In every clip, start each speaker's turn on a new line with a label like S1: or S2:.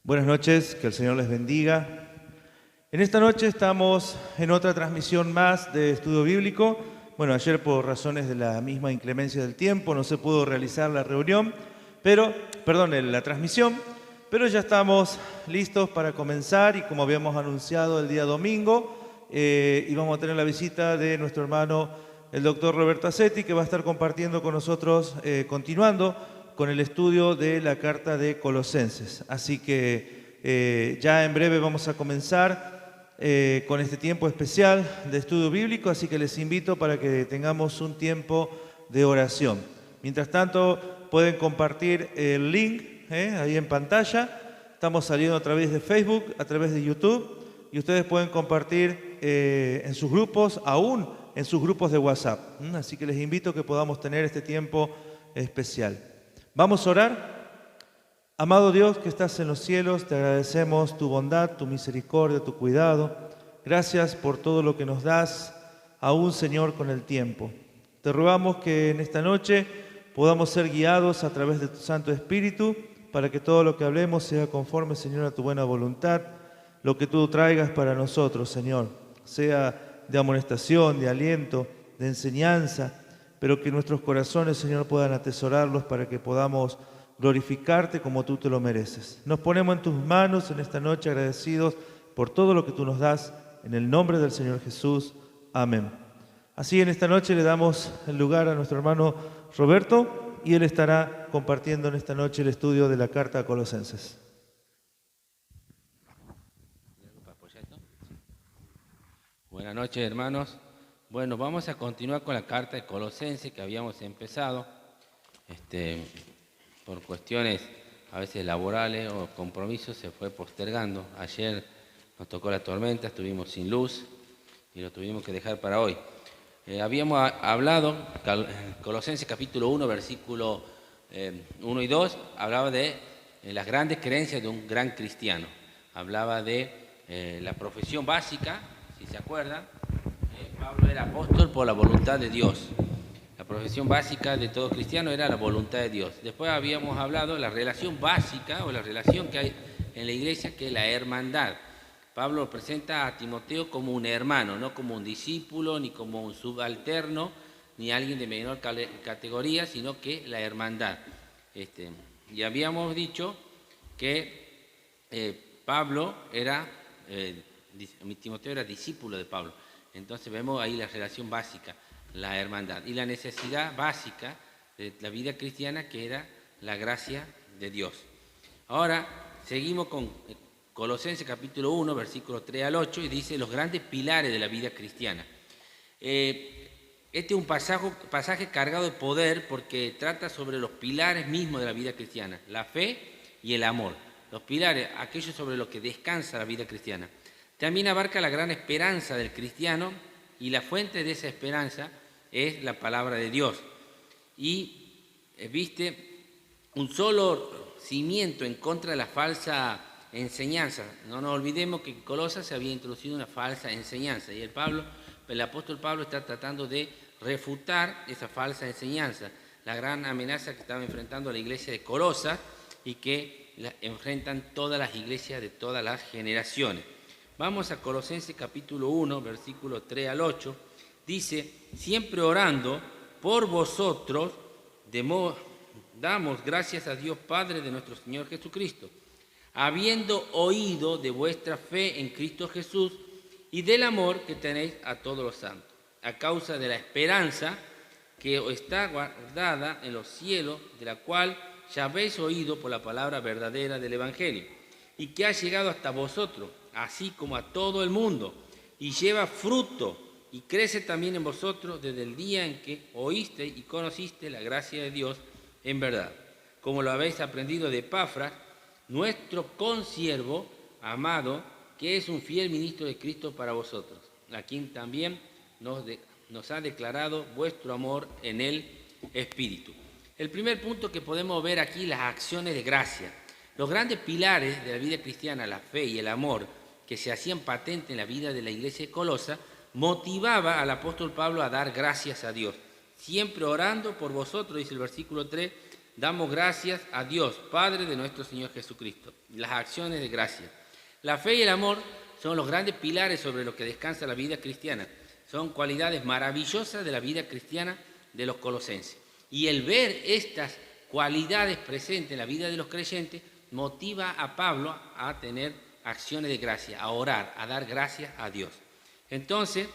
S1: Buenas noches, que el Señor les bendiga. En esta noche estamos en otra transmisión más de estudio bíblico. Bueno, ayer por razones de la misma inclemencia del tiempo no se pudo realizar la reunión, la transmisión, pero ya estamos listos para comenzar y como habíamos anunciado el día domingo, íbamos a tener la visita de nuestro hermano el doctor Roberto Acetti, que va a estar compartiendo con nosotros, continuando con el estudio de la carta de Colosenses. Así que ya en breve vamos a comenzar con este tiempo especial de estudio bíblico, así que les invito para que tengamos un tiempo de oración. Mientras tanto, pueden compartir el link ahí en pantalla. Estamos saliendo a través de Facebook, a través de YouTube, y ustedes pueden compartir en sus grupos, aún en sus grupos de WhatsApp. Así que les invito a que podamos tener este tiempo especial. Vamos a orar. Amado Dios que estás en los cielos, te agradecemos tu bondad, tu misericordia, tu cuidado. Gracias por todo lo que nos das, aún Señor, con el tiempo. Te rogamos que en esta noche podamos ser guiados a través de tu Santo Espíritu, para que todo lo que hablemos sea conforme, Señor, a tu buena voluntad. Lo que tú traigas para nosotros, Señor, sea de amonestación, de aliento, de enseñanza, pero que nuestros corazones, Señor, puedan atesorarlos para que podamos glorificarte como tú te lo mereces. Nos ponemos en tus manos en esta noche agradecidos por todo lo que tú nos das, en el nombre del Señor Jesús. Amén. Así en esta noche le damos el lugar a nuestro hermano Roberto y él estará compartiendo en esta noche el estudio de la carta a Colosenses.
S2: Buenas noches, hermanos. Bueno, vamos a continuar con la carta de Colosenses que habíamos empezado. Por cuestiones a veces laborales o compromisos se fue postergando. Ayer nos tocó la tormenta, estuvimos sin luz y lo tuvimos que dejar para hoy. Habíamos hablado, Colosenses capítulo 1, versículo 1 y 2, hablaba de las grandes creencias de un gran cristiano. Hablaba de la profesión básica, si se acuerdan. Pablo era apóstol por la voluntad de Dios. La profesión básica de todo cristiano era la voluntad de Dios. Después habíamos hablado de la relación básica o la relación que hay en la iglesia, que es la hermandad. Pablo presenta a Timoteo como un hermano, no como un discípulo, ni como un subalterno, ni alguien de menor categoría, sino que la hermandad. Y habíamos dicho que Timoteo era discípulo de Pablo. Entonces vemos ahí la relación básica, la hermandad, y la necesidad básica de la vida cristiana, que era la gracia de Dios. Ahora seguimos con Colosenses capítulo 1, versículos 3 al 8, y dice los grandes pilares de la vida cristiana. Este es un pasaje cargado de poder porque trata sobre los pilares mismos de la vida cristiana, la fe y el amor. Los pilares, aquellos sobre los que descansa la vida cristiana. También abarca la gran esperanza del cristiano y la fuente de esa esperanza es la palabra de Dios. Y un solo cimiento en contra de la falsa enseñanza. No nos olvidemos que en Colosas se había introducido una falsa enseñanza y el apóstol Pablo está tratando de refutar esa falsa enseñanza, la gran amenaza que estaba enfrentando la iglesia de Colosas y que enfrentan todas las iglesias de todas las generaciones. Vamos a Colosenses capítulo 1, versículos 3 al 8. Dice, siempre orando por vosotros, damos gracias a Dios Padre de nuestro Señor Jesucristo, habiendo oído de vuestra fe en Cristo Jesús y del amor que tenéis a todos los santos, a causa de la esperanza que os está guardada en los cielos, de la cual ya habéis oído por la palabra verdadera del Evangelio, y que ha llegado hasta vosotros, así como a todo el mundo, y lleva fruto, y crece también en vosotros desde el día en que oíste y conociste la gracia de Dios en verdad, como lo habéis aprendido de Epafras, nuestro consiervo amado, que es un fiel ministro de Cristo para vosotros, a quien también nos ha declarado vuestro amor en el Espíritu. El primer punto que podemos ver aquí, las acciones de gracia. Los grandes pilares de la vida cristiana, la fe y el amor, que se hacían patentes en la vida de la iglesia de Colosa, motivaba al apóstol Pablo a dar gracias a Dios. Siempre orando por vosotros, dice el versículo 3, damos gracias a Dios, Padre de nuestro Señor Jesucristo. Las acciones de gracia. La fe y el amor son los grandes pilares sobre los que descansa la vida cristiana. Son cualidades maravillosas de la vida cristiana de los colosenses. Y el ver estas cualidades presentes en la vida de los creyentes motiva a Pablo a tener acciones de gracia, a orar, a dar gracias a Dios. Entonces,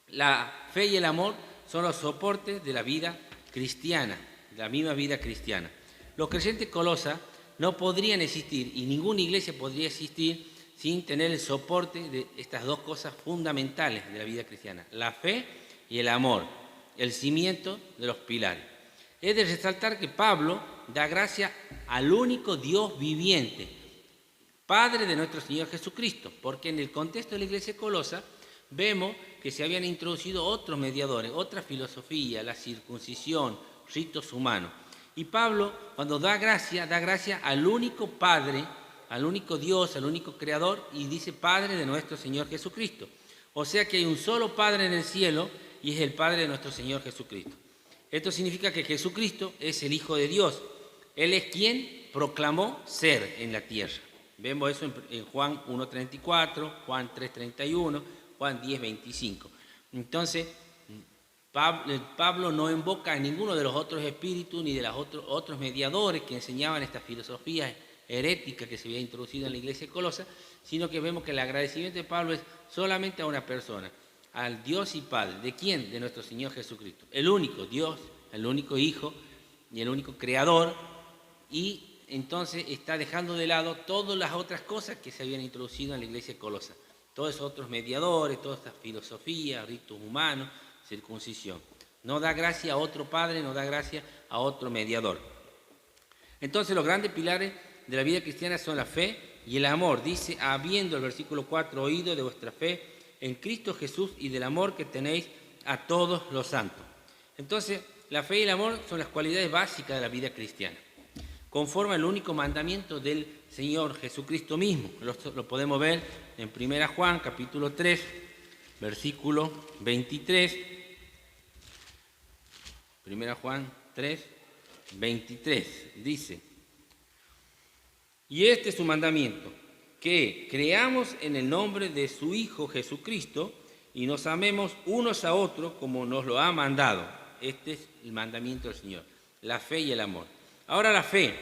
S2: la fe y el amor son los soportes de la vida cristiana, de la misma vida cristiana. Los creyentes Colosas no podrían existir y ninguna iglesia podría existir sin tener el soporte de estas dos cosas fundamentales de la vida cristiana, la fe y el amor, el cimiento de los pilares. Es de resaltar que Pablo da gracia al único Dios viviente, Padre de nuestro Señor Jesucristo, porque en el contexto de la iglesia Colosa vemos que se habían introducido otros mediadores, otra filosofía, la circuncisión, ritos humanos. Y Pablo, cuando da gracia al único Padre, al único Dios, al único Creador, y dice Padre de nuestro Señor Jesucristo. O sea que hay un solo Padre en el cielo y es el Padre de nuestro Señor Jesucristo. Esto significa que Jesucristo es el Hijo de Dios. Él es quien proclamó ser en la tierra. Vemos eso en Juan 1.34, Juan 3.31, Juan 10.25. Entonces, Pablo no invoca a ninguno de los otros espíritus ni de los otros mediadores que enseñaban estas filosofías heréticas que se había introducido en la iglesia de Colosa, sino que vemos que el agradecimiento de Pablo es solamente a una persona, al Dios y Padre. ¿De quién? De nuestro Señor Jesucristo. El único Dios, el único Hijo y el único Creador. Y entonces está dejando de lado todas las otras cosas que se habían introducido en la iglesia de Colosa. Todos esos otros mediadores, todas estas filosofías, ritos humanos, circuncisión. No da gracia a otro Padre, no da gracia a otro mediador. Entonces los grandes pilares de la vida cristiana son la fe y el amor. Dice, habiendo, el versículo 4, oído de vuestra fe en Cristo Jesús y del amor que tenéis a todos los santos. Entonces, la fe y el amor son las cualidades básicas de la vida cristiana. Conforme al único mandamiento del Señor Jesucristo mismo. Lo podemos ver en 1 Juan, capítulo 3, versículo 23. 1 Juan 3, 23. Dice, y este es su mandamiento, que creamos en el nombre de su Hijo Jesucristo y nos amemos unos a otros como nos lo ha mandado. Este es el mandamiento del Señor, la fe y el amor. Ahora la fe,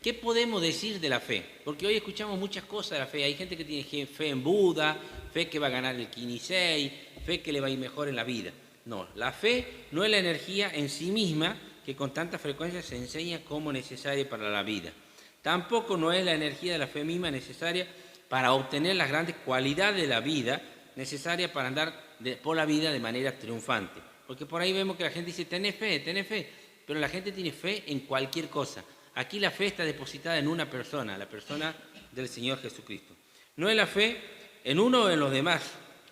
S2: ¿qué podemos decir de la fe? Porque hoy escuchamos muchas cosas de la fe. Hay gente que tiene fe en Buda, fe que va a ganar el Kinisei, fe que le va a ir mejor en la vida. No, la fe no es la energía en sí misma que con tanta frecuencia se enseña como necesaria para la vida. Tampoco no es la energía de la fe misma necesaria para obtener las grandes cualidades de la vida necesarias para andar por la vida de manera triunfante. Porque por ahí vemos que la gente dice, tenés fe, pero la gente tiene fe en cualquier cosa. Aquí la fe está depositada en una persona, la persona del Señor Jesucristo. No es la fe en uno o en los demás,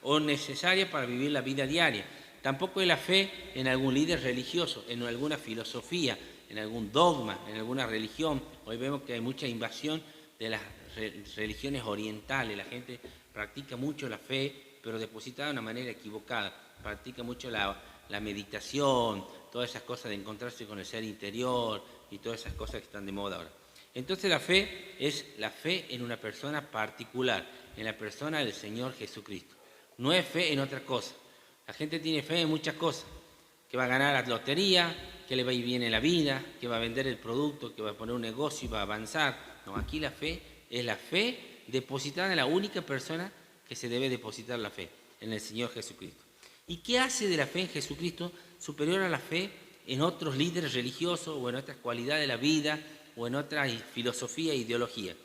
S2: o necesaria para vivir la vida diaria. Tampoco es la fe en algún líder religioso, en alguna filosofía, en algún dogma, en alguna religión. Hoy vemos que hay mucha invasión de las religiones orientales. La gente practica mucho la fe, pero depositada de una manera equivocada. Practica mucho la meditación, todas esas cosas de encontrarse con el ser interior y todas esas cosas que están de moda ahora. Entonces la fe es la fe en una persona particular, en la persona del Señor Jesucristo. No es fe en otra cosa. La gente tiene fe en muchas cosas, que va a ganar la lotería, que le va a ir bien en la vida, que va a vender el producto, que va a poner un negocio y va a avanzar. No, aquí la fe es la fe depositada en la única persona que se debe depositar la fe, en el Señor Jesucristo. ¿Y qué hace de la fe en Jesucristo superior a la fe en otros líderes religiosos o en otras cualidades de la vida o en otra filosofía e ideología?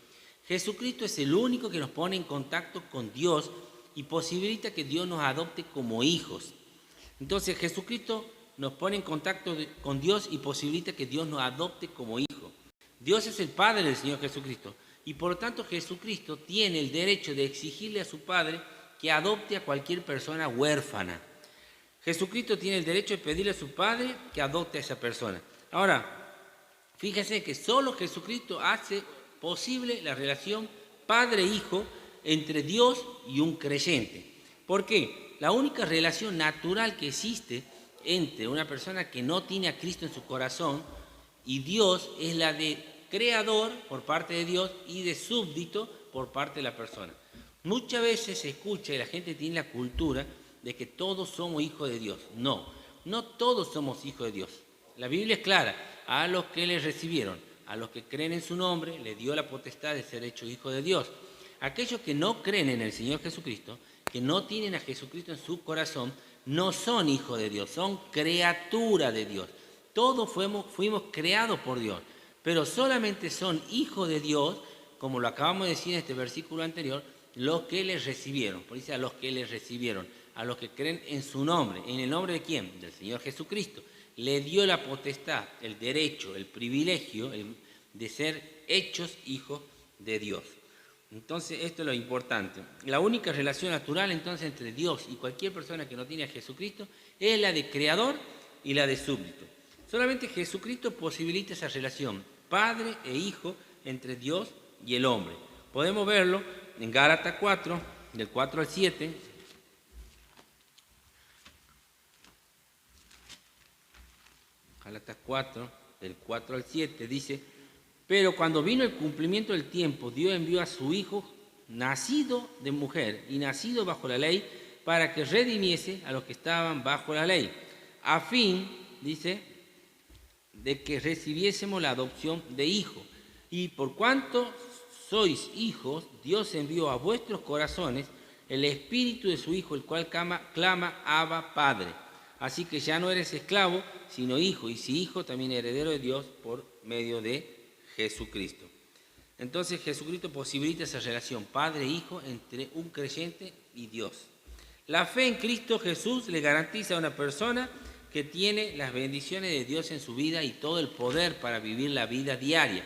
S2: Jesucristo es el único que nos pone en contacto con Dios y posibilita que Dios nos adopte como hijos. Entonces Jesucristo nos pone en contacto con Dios y posibilita que Dios nos adopte como hijos. Dios es el Padre del Señor Jesucristo y por lo tanto Jesucristo tiene el derecho de exigirle a su Padre que adopte a cualquier persona huérfana. Jesucristo tiene el derecho de pedirle a su Padre que adopte a esa persona. Ahora, fíjense que solo Jesucristo hace posible la relación padre-hijo entre Dios y un creyente. ¿Por qué? La única relación natural que existe entre una persona que no tiene a Cristo en su corazón Y Dios es la de creador por parte de Dios y de súbdito por parte de la persona. Muchas veces se escucha y la gente tiene la cultura de que todos somos hijos de Dios. No, no todos somos hijos de Dios. La Biblia es clara: a los que le recibieron, a los que creen en su nombre, le dio la potestad de ser hechos hijos de Dios. Aquellos que no creen en el Señor Jesucristo, que no tienen a Jesucristo en su corazón, no son hijos de Dios, son criaturas de Dios. Todos fuimos creados por Dios, pero solamente son hijos de Dios, como lo acabamos de decir en este versículo anterior, los que les recibieron. Por eso, a los que les recibieron, a los que creen en su nombre. ¿En el nombre de quién? Del Señor Jesucristo. Le dio la potestad, el derecho, el privilegio de ser hechos hijos de Dios. Entonces, esto es lo importante. La única relación natural entonces entre Dios y cualquier persona que no tiene a Jesucristo es la de creador y la de súbdito. Solamente Jesucristo posibilita esa relación, padre e hijo, entre Dios y el hombre. Podemos verlo en Gálatas 4, del 4 al 7. Gálatas 4, del 4 al 7, dice: pero cuando vino el cumplimiento del tiempo, Dios envió a su Hijo, nacido de mujer y nacido bajo la ley, para que redimiese a los que estaban bajo la ley, a fin, dice, de que recibiésemos la adopción de hijo. Y por cuanto sois hijos, Dios envió a vuestros corazones el espíritu de su Hijo, el cual clama Abba, Padre. Así que ya no eres esclavo, sino hijo, y si hijo, también heredero de Dios por medio de Jesucristo. Entonces Jesucristo posibilita esa relación padre-hijo entre un creyente y Dios. La fe en Cristo Jesús le garantiza a una persona que tiene las bendiciones de Dios en su vida y todo el poder para vivir la vida diaria.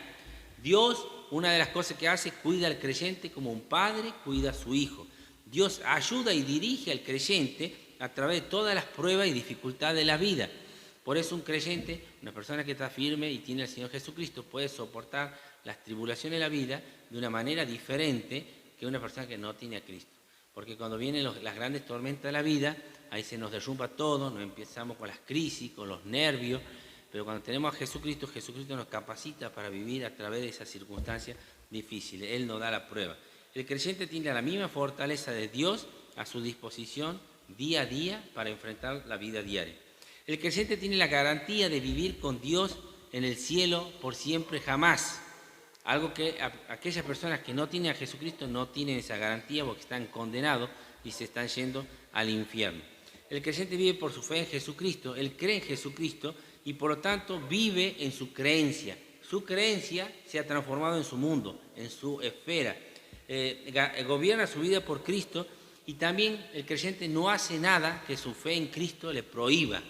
S2: Dios, una de las cosas que hace, cuida al creyente como un padre cuida a su hijo. Dios ayuda y dirige al creyente a través de todas las pruebas y dificultades de la vida. Por eso un creyente, una persona que está firme y tiene al Señor Jesucristo, puede soportar las tribulaciones de la vida de una manera diferente que una persona que no tiene a Cristo. Porque cuando vienen las grandes tormentas de la vida, ahí se nos derrumba todo, nos empezamos con las crisis, con los nervios, pero cuando tenemos a Jesucristo, Jesucristo nos capacita para vivir a través de esas circunstancias difíciles. Él nos da la prueba. El creyente tiene la misma fortaleza de Dios a su disposición día a día para enfrentar la vida diaria. El creyente tiene la garantía de vivir con Dios en el cielo por siempre, jamás. Algo que aquellas personas que no tienen a Jesucristo no tienen esa garantía porque están condenados y se están yendo al infierno. El creyente vive por su fe en Jesucristo, él cree en Jesucristo y por lo tanto vive en su creencia. Su creencia se ha transformado en su mundo, en su esfera. Gobierna su vida por Cristo y también el creyente no hace nada que su fe en Cristo le prohíba.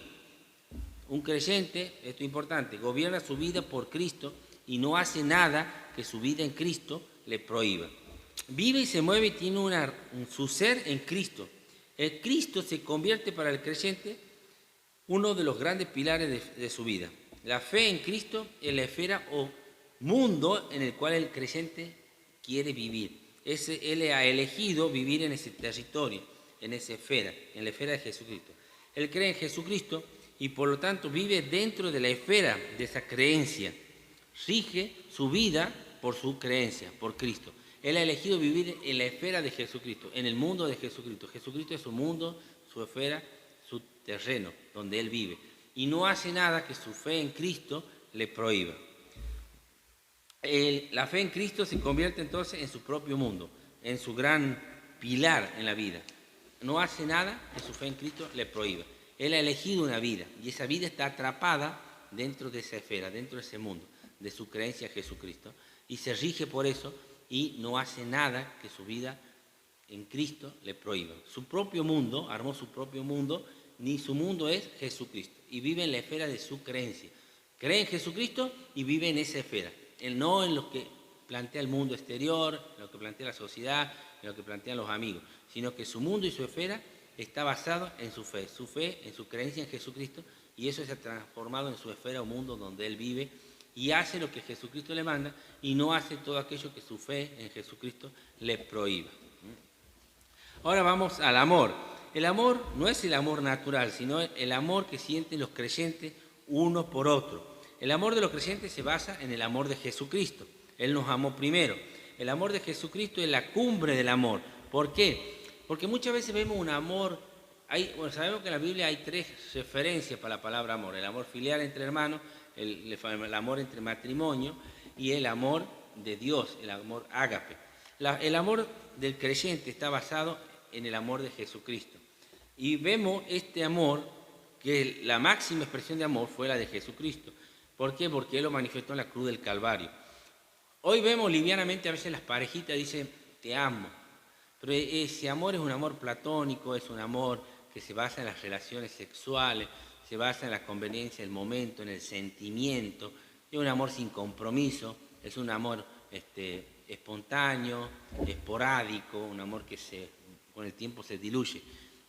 S2: Un creyente, esto es importante, gobierna su vida por Cristo y no hace nada que su vida en Cristo le prohíba. Vive y se mueve y tiene su ser en Cristo. El Cristo se convierte para el creyente uno de los grandes pilares de su vida. La fe en Cristo es la esfera o mundo en el cual el creyente quiere vivir. Él ha elegido vivir en ese territorio, en esa esfera, en la esfera de Jesucristo. Él cree en Jesucristo y por lo tanto vive dentro de la esfera de esa creencia. Rige su vida por su creencia, por Cristo. Él ha elegido vivir en la esfera de Jesucristo, en el mundo de Jesucristo. Jesucristo es su mundo, su esfera, su terreno, donde Él vive. Y no hace nada que su fe en Cristo le prohíba. La fe en Cristo se convierte entonces en su propio mundo, en su gran pilar en la vida. No hace nada que su fe en Cristo le prohíba. Él ha elegido una vida y esa vida está atrapada dentro de esa esfera, dentro de ese mundo, de su creencia en Jesucristo, y se rige por eso y no hace nada que su vida en Cristo le prohíba. Su propio mundo, armó su propio mundo, ni su mundo es Jesucristo, y vive en la esfera de su creencia. Cree en Jesucristo y vive en esa esfera, no en lo que plantea el mundo exterior, en lo que plantea la sociedad, en lo que plantean los amigos, sino que su mundo y su esfera está basado en su fe, en su creencia en Jesucristo, y eso se ha transformado en su esfera o mundo donde Él vive y hace lo que Jesucristo le manda y no hace todo aquello que su fe en Jesucristo le prohíba. Ahora vamos al amor. El amor no es el amor natural, sino el amor que sienten los creyentes uno por otro. El amor de los creyentes se basa en el amor de Jesucristo. Él nos amó primero. El amor de Jesucristo es la cumbre del amor. ¿Por qué? Porque muchas veces vemos un amor, sabemos que en la Biblia hay 3 referencias para la palabra amor: el amor filial entre hermanos, el amor entre matrimonio y el amor de Dios, el amor ágape. El amor del creyente está basado en el amor de Jesucristo. Y vemos este amor, que la máxima expresión de amor fue la de Jesucristo. ¿Por qué? Porque Él lo manifestó en la cruz del Calvario. Hoy vemos livianamente a veces las parejitas dicen te amo, pero ese amor es un amor platónico, es un amor que se basa en las relaciones sexuales, se basa en la conveniencia del momento, en el sentimiento, es un amor sin compromiso, es un amor espontáneo, esporádico, un amor que con el tiempo se diluye.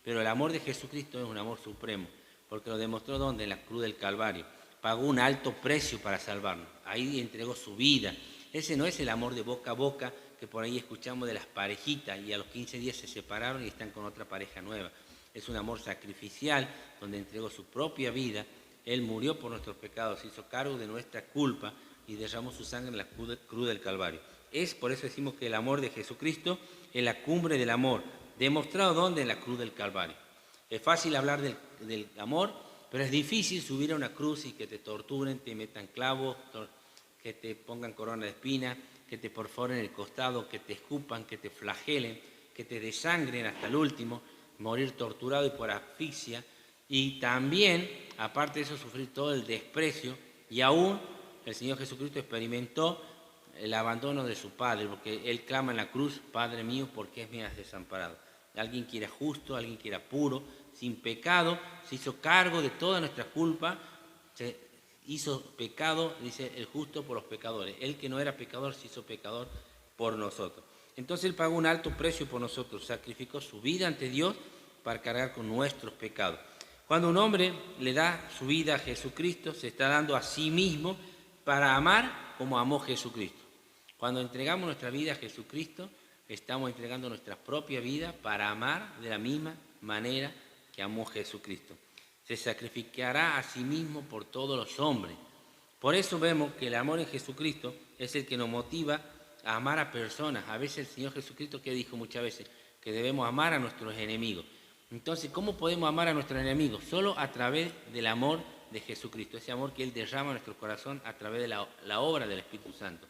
S2: Pero el amor de Jesucristo es un amor supremo, porque lo demostró ¿dónde? En la cruz del Calvario. Pagó un alto precio para salvarnos, ahí entregó su vida. Ese no es el amor de boca a boca que por ahí escuchamos de las parejitas y a los 15 días se separaron y están con otra pareja nueva. Es un amor sacrificial donde entregó su propia vida. Él murió por nuestros pecados, se hizo cargo de nuestra culpa y derramó su sangre en la cruz del Calvario. Es por eso decimos que el amor de Jesucristo es la cumbre del amor, demostrado ¿dónde? En la cruz del Calvario. Es fácil hablar del amor, pero es difícil subir a una cruz y que te torturen, te metan clavos, que te pongan corona de espinas, que te perforen el costado, que te escupan, que te flagelen, que te desangren hasta el último, morir torturado y por asfixia, y también, aparte de eso, sufrir todo el desprecio, y aún el Señor Jesucristo experimentó el abandono de su Padre, porque Él clama en la cruz: Padre mío, ¿por qué me has desamparado? Alguien que era justo, alguien que era puro, sin pecado, se hizo cargo de toda nuestra culpa, se hizo pecado, dice, el justo por los pecadores. Él que no era pecador se hizo pecador por nosotros. Entonces Él pagó un alto precio por nosotros, sacrificó su vida ante Dios para cargar con nuestros pecados. Cuando un hombre le da su vida a Jesucristo, se está dando a sí mismo para amar como amó Jesucristo. Cuando entregamos nuestra vida a Jesucristo, estamos entregando nuestra propia vida para amar de la misma manera que amó Jesucristo. Se sacrificará a sí mismo por todos los hombres. Por eso vemos que el amor en Jesucristo es el que nos motiva a amar a personas. A veces el Señor Jesucristo, que dijo muchas veces, que debemos amar a nuestros enemigos. Entonces, ¿cómo podemos amar a nuestros enemigos? Solo a través del amor de Jesucristo, ese amor que Él derrama en nuestro corazón a través de la obra del Espíritu Santo.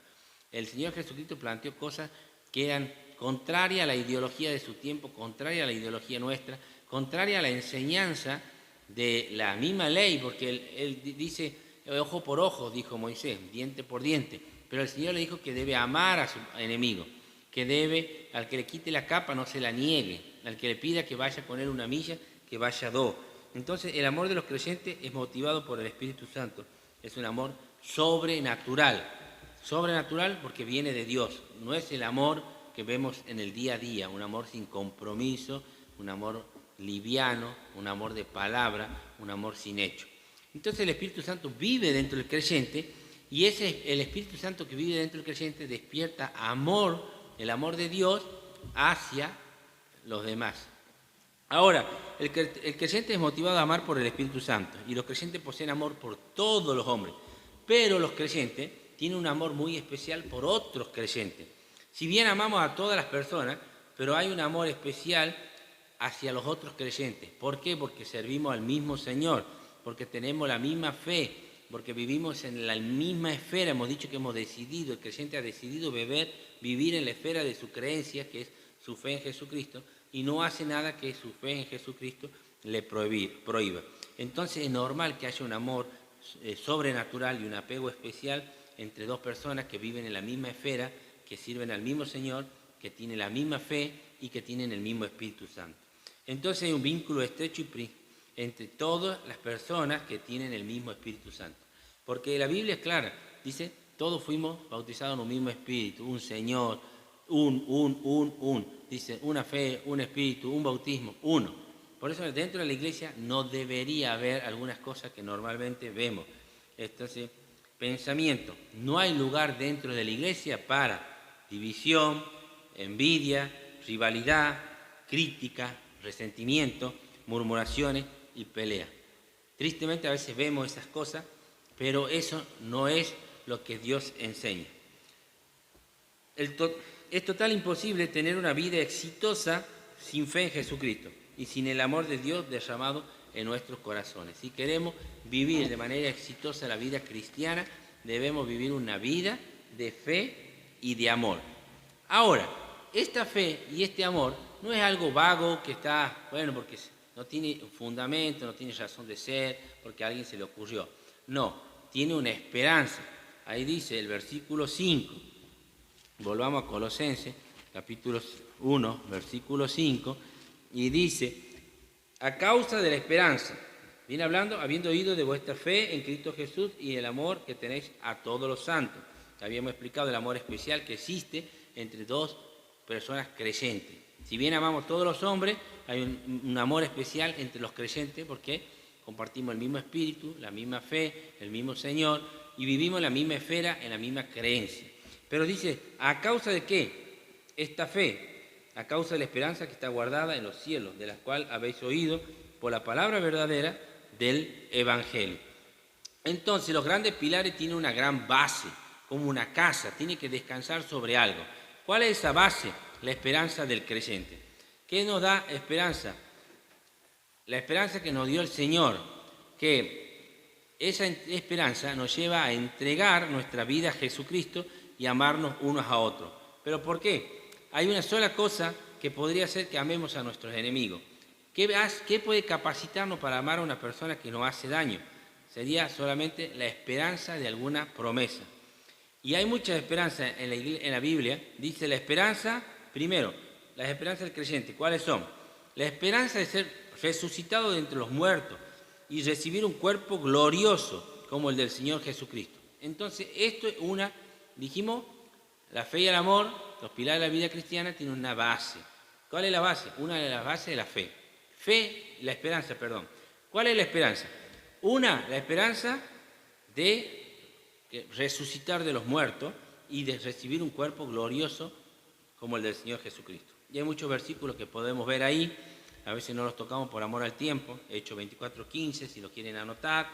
S2: El Señor Jesucristo planteó cosas que eran contrarias a la ideología de su tiempo, contrarias a la ideología nuestra, contrarias a la enseñanza de la misma ley, porque él dice ojo por ojo, dijo Moisés, diente por diente, pero el Señor le dijo que debe amar a su enemigo, que debe, al que le quite la capa no se la niegue, al que le pida que vaya a poner una milla, que vaya 2. Entonces el amor de los creyentes es motivado por el Espíritu Santo, es un amor sobrenatural porque viene de Dios, no es el amor que vemos en el día a día, un amor sin compromiso, un amor liviano, un amor de palabra, un amor sin hecho. Entonces el Espíritu Santo vive dentro del creyente y el Espíritu Santo que vive dentro del creyente despierta amor, el amor de Dios hacia los demás. Ahora, el creyente es motivado a amar por el Espíritu Santo y los creyentes poseen amor por todos los hombres, pero los creyentes tienen un amor muy especial por otros creyentes. Si bien amamos a todas las personas, pero hay un amor especial hacia los otros creyentes. ¿Por qué? Porque servimos al mismo Señor, porque tenemos la misma fe, porque vivimos en la misma esfera. Hemos dicho que hemos decidido, el creyente ha decidido vivir en la esfera de su creencia, que es su fe en Jesucristo, y no hace nada que su fe en Jesucristo le prohíba. Entonces es normal que haya un amor sobrenatural y un apego especial entre dos personas que viven en la misma esfera, que sirven al mismo Señor, que tienen la misma fe y que tienen el mismo Espíritu Santo. Entonces hay un vínculo estrecho entre todas las personas que tienen el mismo Espíritu Santo. Porque la Biblia es clara, dice, todos fuimos bautizados en un mismo Espíritu, un Señor, dice, una fe, un Espíritu, un bautismo, uno. Por eso dentro de la iglesia no debería haber algunas cosas que normalmente vemos. Entonces, pensamiento, no hay lugar dentro de la iglesia para división, envidia, rivalidad, crítica, resentimiento, murmuraciones y pelea. Tristemente a veces vemos esas cosas pero eso no es lo que Dios enseña. Es total imposible tener una vida exitosa sin fe en Jesucristo y sin el amor de Dios derramado en nuestros corazones. Si queremos vivir de manera exitosa la vida cristiana, debemos vivir una vida de fe y de amor. Ahora, esta fe y este amor no es algo vago que está, bueno, porque no tiene fundamento, no tiene razón de ser, porque a alguien se le ocurrió. No, tiene una esperanza. Ahí dice el versículo 5. Volvamos a Colosenses, capítulo 1, versículo 5, y dice: a causa de la esperanza, viene hablando, habiendo oído de vuestra fe en Cristo Jesús y el amor que tenéis a todos los santos. Habíamos explicado el amor especial que existe entre dos personas creyentes. Si bien amamos todos los hombres, hay un amor especial entre los creyentes porque compartimos el mismo espíritu, la misma fe, el mismo Señor y vivimos en la misma esfera, en la misma creencia. Pero dice, ¿a causa de qué? Esta fe, a causa de la esperanza que está guardada en los cielos, de la cual habéis oído por la palabra verdadera del Evangelio. Entonces, los grandes pilares tienen una gran base, como una casa, tiene que descansar sobre algo. ¿Cuál es esa base? La esperanza del creyente. ¿Qué nos da esperanza? La esperanza que nos dio el Señor, que esa esperanza nos lleva a entregar nuestra vida a Jesucristo y amarnos unos a otros. ¿Pero por qué? Hay una sola cosa que podría ser que amemos a nuestros enemigos. ¿Qué puede capacitarnos para amar a una persona que nos hace daño? Sería solamente la esperanza de alguna promesa. Y hay mucha esperanza en la Biblia. Dice la esperanza, primero, las esperanzas del creyente. ¿Cuáles son? La esperanza de ser resucitado de entre los muertos y recibir un cuerpo glorioso como el del Señor Jesucristo. Entonces, esto es dijimos, la fe y el amor, los pilares de la vida cristiana, tienen una base. ¿Cuál es la base? Una de las bases es la fe. La esperanza. ¿Cuál es la esperanza? La esperanza de resucitar de los muertos y de recibir un cuerpo glorioso como el del Señor Jesucristo. Y hay muchos versículos que podemos ver ahí, a veces no los tocamos por amor al tiempo, Hechos 24:15, si lo quieren anotar,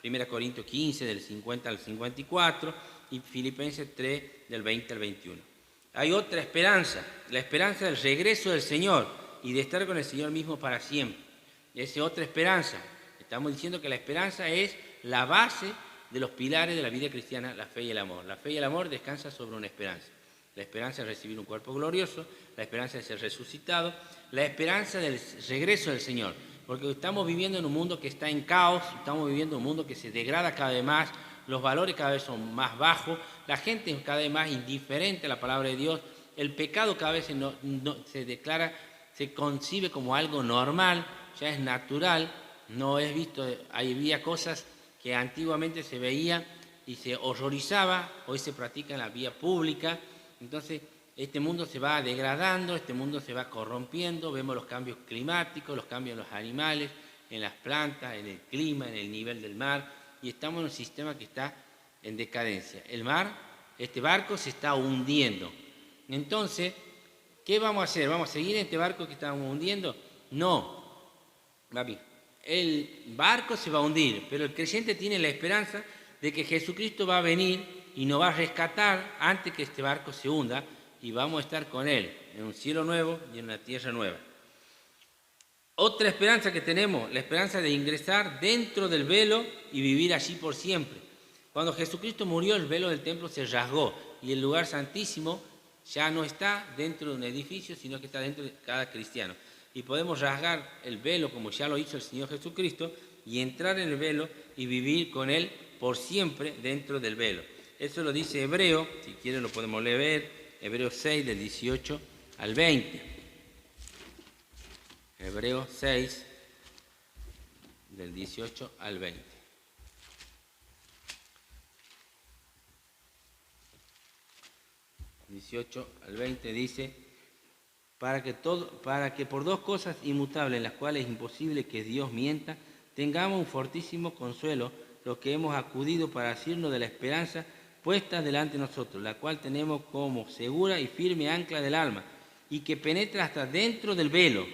S2: 1 Corintios 15, del 50 al 54, y Filipenses 3, del 20 al 21. Hay otra esperanza, la esperanza del regreso del Señor y de estar con el Señor mismo para siempre. Y esa es otra esperanza. Estamos diciendo que la esperanza es la base de los pilares de la vida cristiana, la fe y el amor. La fe y el amor descansan sobre una esperanza. La esperanza de recibir un cuerpo glorioso, la esperanza de ser resucitado, la esperanza del regreso del Señor. Porque estamos viviendo en un mundo que está en caos, estamos viviendo en un mundo que se degrada cada vez más, los valores cada vez son más bajos, la gente es cada vez más indiferente a la palabra de Dios, el pecado cada vez se concibe como algo normal, ya es natural, no es visto, había cosas que antiguamente se veía y se horrorizaba, hoy se practica en la vía pública. Entonces, este mundo se va degradando, este mundo se va corrompiendo, vemos los cambios climáticos, los cambios en los animales, en las plantas, en el clima, en el nivel del mar, y estamos en un sistema que está en decadencia. El mar, este barco se está hundiendo. Entonces, ¿qué vamos a hacer? ¿Vamos a seguir en este barco que estamos hundiendo? No, papi. El barco se va a hundir, pero el creyente tiene la esperanza de que Jesucristo va a venir y nos va a rescatar antes que este barco se hunda y vamos a estar con Él en un cielo nuevo y en una tierra nueva. Otra esperanza que tenemos, la esperanza de ingresar dentro del velo y vivir allí por siempre. Cuando Jesucristo murió, el velo del templo se rasgó y el lugar santísimo ya no está dentro de un edificio, sino que está dentro de cada cristiano. Y podemos rasgar el velo como ya lo hizo el Señor Jesucristo y entrar en el velo y vivir con Él por siempre dentro del velo. Eso lo dice Hebreo, si quieren lo podemos leer, Hebreo 6 del 18 al 20. Hebreo 6 del 18 al 20. El 18 al 20 dice: para que por dos cosas inmutables, en las cuales es imposible que Dios mienta, tengamos un fortísimo consuelo, los que hemos acudido para asirnos de la esperanza puesta delante de nosotros, la cual tenemos como segura y firme ancla del alma, y que penetra hasta dentro del velo,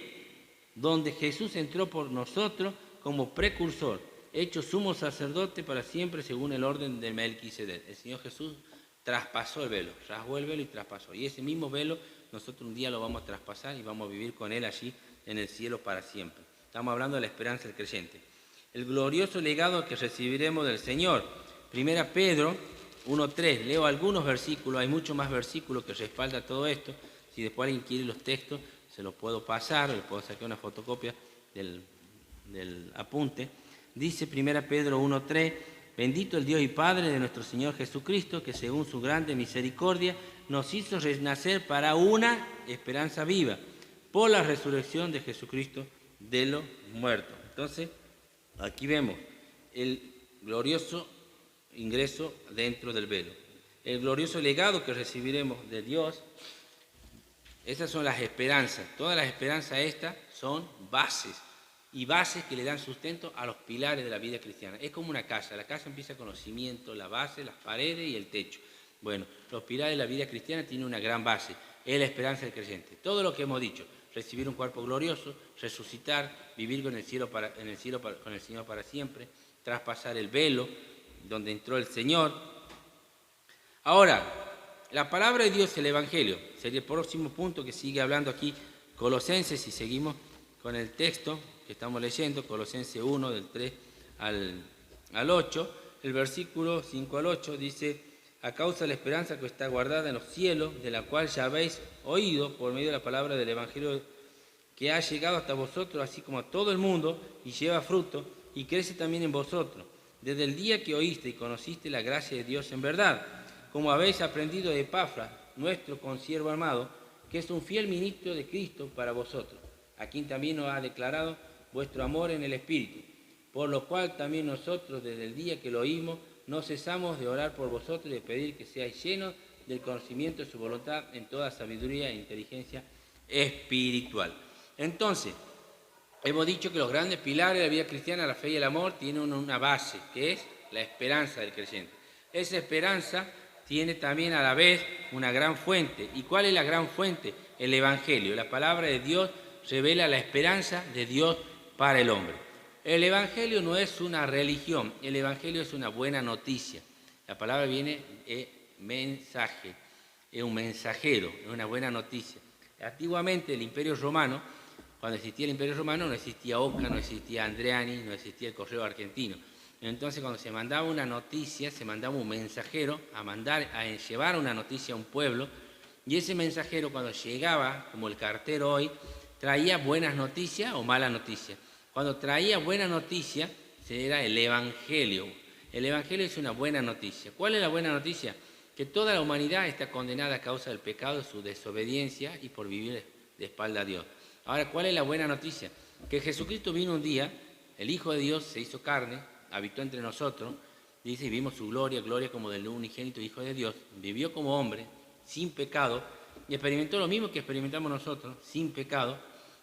S2: donde Jesús entró por nosotros como precursor, hecho sumo sacerdote para siempre según el orden de Melquisedec. El Señor Jesús traspasó el velo, rasgó el velo y traspasó. Y ese mismo velo nosotros un día lo vamos a traspasar y vamos a vivir con Él allí en el cielo para siempre. Estamos hablando de la esperanza del creyente. El glorioso legado que recibiremos del Señor. 1 Pedro 1:3. Leo algunos versículos, hay muchos más versículos que respaldan todo esto. Si después alguien quiere los textos, se los puedo pasar, le puedo sacar una fotocopia del apunte. Dice 1 Pedro 1:3, bendito el Dios y Padre de nuestro Señor Jesucristo, que según su grande misericordia nos hizo renacer para una esperanza viva, por la resurrección de Jesucristo de los muertos. Entonces, aquí vemos el glorioso ingreso dentro del velo, el glorioso legado que recibiremos de Dios. Esas son las esperanzas. Todas las esperanzas estas son bases, y bases que le dan sustento a los pilares de la vida cristiana. Es como una casa. La casa empieza con los cimientos, la base, las paredes y el techo. Bueno, los pilares de la vida cristiana tienen una gran base. Es la esperanza del creyente. Todo lo que hemos dicho, recibir un cuerpo glorioso, resucitar, vivir con el cielo con el Señor para siempre, traspasar el velo donde entró el Señor. Ahora, la palabra de Dios, el Evangelio, sería el próximo punto que sigue hablando aquí Colosenses, si seguimos con el texto que estamos leyendo, Colosenses 1, del 3 al 8, el versículo 5 al 8 dice: a causa de la esperanza que está guardada en los cielos, de la cual ya habéis oído por medio de la palabra del Evangelio, que ha llegado hasta vosotros, así como a todo el mundo, y lleva fruto, y crece también en vosotros, desde el día que oíste y conociste la gracia de Dios en verdad, como habéis aprendido de Epafras, nuestro consiervo amado, que es un fiel ministro de Cristo para vosotros, a quien también nos ha declarado vuestro amor en el Espíritu, por lo cual también nosotros, desde el día que lo oímos, no cesamos de orar por vosotros y de pedir que seáis llenos del conocimiento de su voluntad en toda sabiduría e inteligencia espiritual. Entonces, hemos dicho que los grandes pilares de la vida cristiana, la fe y el amor, tienen una base, que es la esperanza del creyente. Esa esperanza tiene también a la vez una gran fuente. ¿Y cuál es la gran fuente? El Evangelio. La palabra de Dios revela la esperanza de Dios para el hombre. El Evangelio no es una religión, el Evangelio es una buena noticia. La palabra viene de mensaje, es un mensajero, es una buena noticia. Antiguamente el Imperio Romano, cuando existía el Imperio Romano, no existía Oca, no existía Andreani, no existía el correo argentino. Entonces, cuando se mandaba una noticia, se mandaba un mensajero a llevar una noticia a un pueblo, y ese mensajero, cuando llegaba, como el cartero hoy, traía buenas noticias o malas noticias. Cuando traía buena noticia, era el Evangelio. El Evangelio es una buena noticia. ¿Cuál es la buena noticia? Que toda la humanidad está condenada a causa del pecado, su desobediencia y por vivir de espalda a Dios. Ahora, ¿cuál es la buena noticia? Que Jesucristo vino un día, el Hijo de Dios se hizo carne, habitó entre nosotros, dice, y vimos su gloria, gloria como del unigénito Hijo de Dios, vivió como hombre, sin pecado, y experimentó lo mismo que experimentamos nosotros, sin pecado,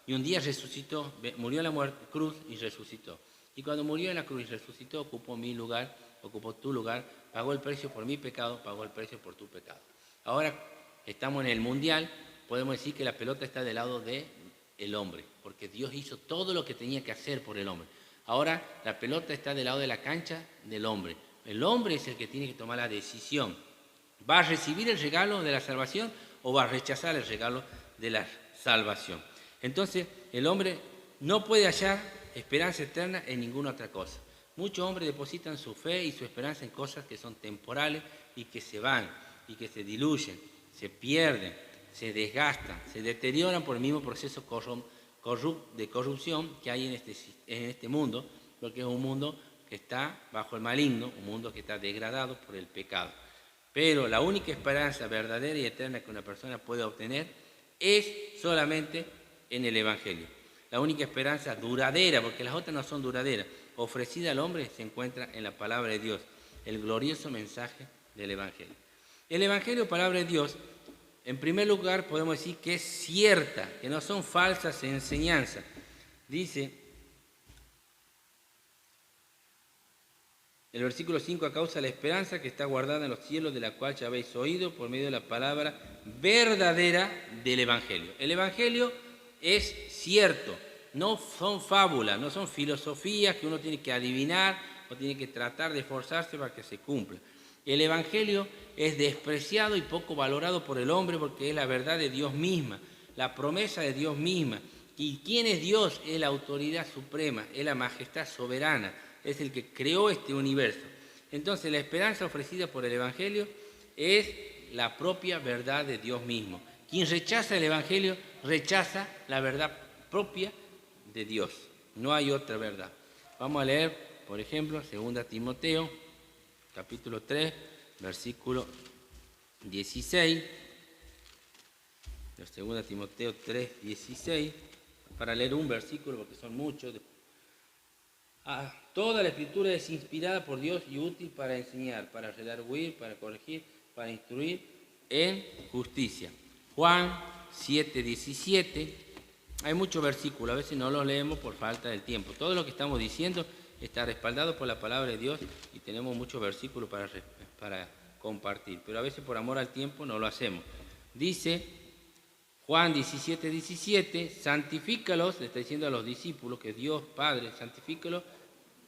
S2: y un día resucitó, murió en la cruz y resucitó. Y cuando murió en la cruz y resucitó, ocupó mi lugar, ocupó tu lugar, pagó el precio por mi pecado, pagó el precio por tu pecado. Ahora estamos en el Mundial, podemos decir que la pelota está del lado del hombre, porque Dios hizo todo lo que tenía que hacer por el hombre. Ahora la pelota está del lado de la cancha del hombre. El hombre es el que tiene que tomar la decisión. ¿Va a recibir el regalo de la salvación o va a rechazar el regalo de la salvación? Entonces, el hombre no puede hallar esperanza eterna en ninguna otra cosa. Muchos hombres depositan su fe y su esperanza en cosas que son temporales y que se van, y que se diluyen, se pierden, se desgastan, se deterioran por el mismo proceso de corrupción que hay en este mundo, porque es un mundo que está bajo el maligno, un mundo que está degradado por el pecado. Pero la única esperanza verdadera y eterna que una persona puede obtener es solamente en el Evangelio. La única esperanza duradera, porque las otras no son duraderas, ofrecida al hombre se encuentra en la palabra de Dios, el glorioso mensaje del Evangelio. El Evangelio, palabra de Dios, en primer lugar podemos decir que es cierta, que no son falsas enseñanzas. Dice el versículo 5, a causa de la esperanza que está guardada en los cielos, de la cual ya habéis oído por medio de la palabra verdadera del Evangelio. El Evangelio es cierto, no son fábulas, no son filosofías que uno tiene que adivinar o tiene que tratar de esforzarse para que se cumpla. El Evangelio es despreciado y poco valorado por el hombre porque es la verdad de Dios misma, la promesa de Dios misma. ¿Y quién es Dios? Es la autoridad suprema, es la majestad soberana, es el que creó este universo. Entonces la esperanza ofrecida por el Evangelio es la propia verdad de Dios mismo. Quien rechaza el Evangelio rechaza la verdad propia de Dios. No hay otra verdad. Vamos a leer, por ejemplo, 2 Timoteo, capítulo 3, versículo 16. 2 Timoteo 3, 16. Para leer un versículo, porque son muchos. Toda la Escritura es inspirada por Dios y útil para enseñar, para redarguir, para corregir, para instruir en justicia. Juan 7, 17. Hay muchos versículos, a veces no los leemos por falta del tiempo. Todo lo que estamos diciendo está respaldado por la palabra de Dios y tenemos muchos versículos para compartir, pero a veces por amor al tiempo no lo hacemos. Dice Juan 17, 17, santifícalos, le está diciendo a los discípulos que Dios Padre,